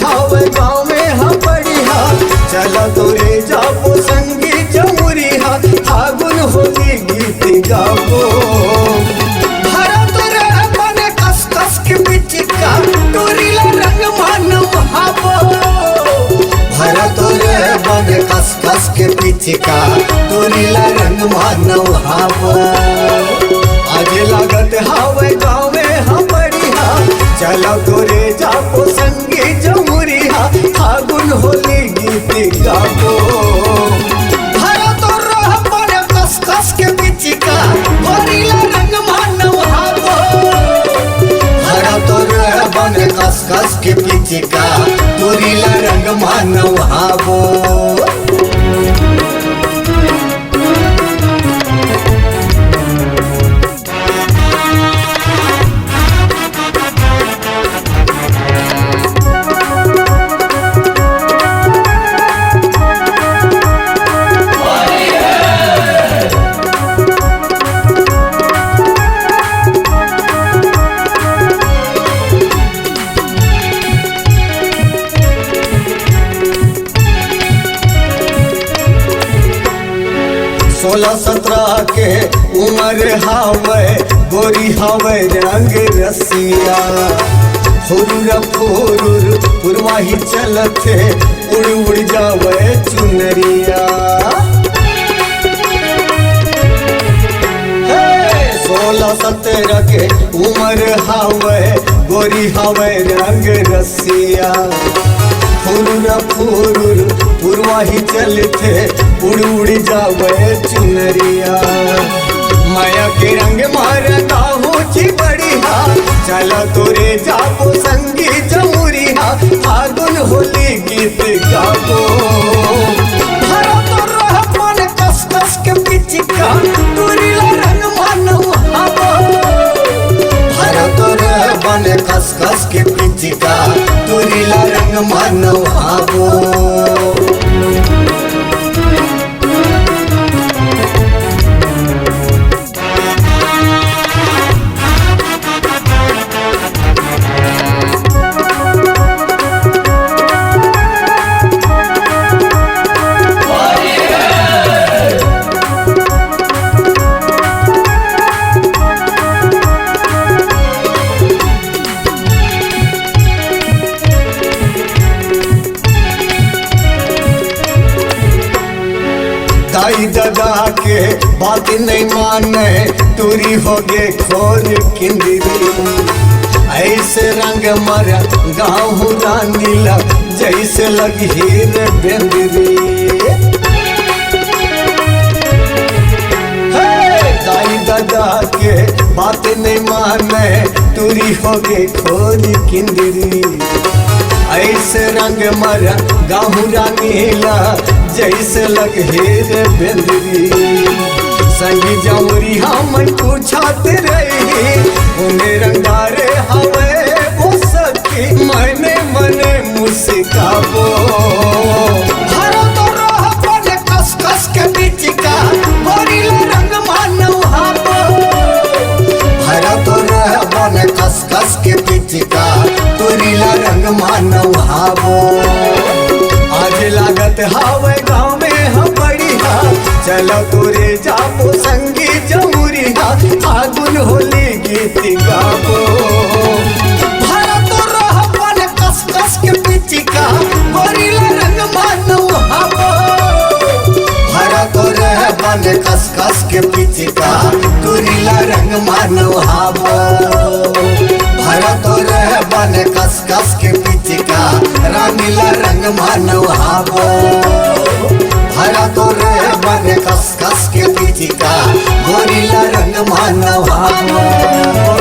हावे गाँव में हम बढ़िया चला तोरे जापो संगी जमुरिया फागुन होली गीत गाबो भरा तोरे बने कस कस के पिचिका टोरीला रंग मानव हाबो भरा तोरे बने कस कस के पिचिका टोरीला रंग मानव हाबो आज लागत हावे गाँव में हम बढ़िया चला तोरे जापो संगी जमुरिया फागुन होली गीत गाबो भरा तोरे बने कस कस के पिचिका टोरीला रंग मानव हाबो भरा तोरे बने कस कस के पिचिका टोरीला रंग मानव हाबो सोलह सत्रह के उम्र हावे गोरी हावे रंग रसिया फुरुर फुरुर पुरवाही चलते उड़ उड़ जावे चुनरिया 16-17 के उम्र हावे गोरी हावे रंग रसिया फुरुर फुरुर पुरवाही चलते उड़ उड़ जावे चुनरिया माया के रंग मारता होची बढ़िया चला तोरे जापो संगी जमुरिया फागुन होली गीत गाबो भरा तोरे बने कस कस के पिचिका टोरीला रंग मानव हाबो भरा तोरे बने कस कस के पिचिका टोरीला रंग मानव हाबो दाई दादा के बात नहीं माने टूरी हो गे खोर किंदरी ऐसे रंग मरा गाँव रानीला जैसे लगी हीर बेंदरी दाई दादा के बात नहीं माने टूरी हो गे खोर किंदरी ऐसे रंग मरा गाँव रानीला जैसे लगे रे बेंदरी संगी जमुरी हमन पूछाते रही उन्हें रंगारे हवे वो सखी मने मने मुस्काबो भरा तोरे बने कस कस के पिचिका टोरीला रंग मानव हाबो भरा तोरे बने कस कस के पिचिका टोरीला रंग मानव हाबो आज लागत हावे गाँव में हम बढ़िया चलो तोरे जापो संगी जमुरिया फागुन होली गीत गाबो भरा तोरे बने कस कस के पिचिका टोरीला रंग मानव हाबो भरा तोरे बने कस कस के पिचिका टोरीला रंग मानव हाबो भरा तोरे बने कस कस के पिचिका रानीला रंग मानव हाबो भरा तोरे बने कस कस के पिचिका गोरीला रंग मानव हाबो।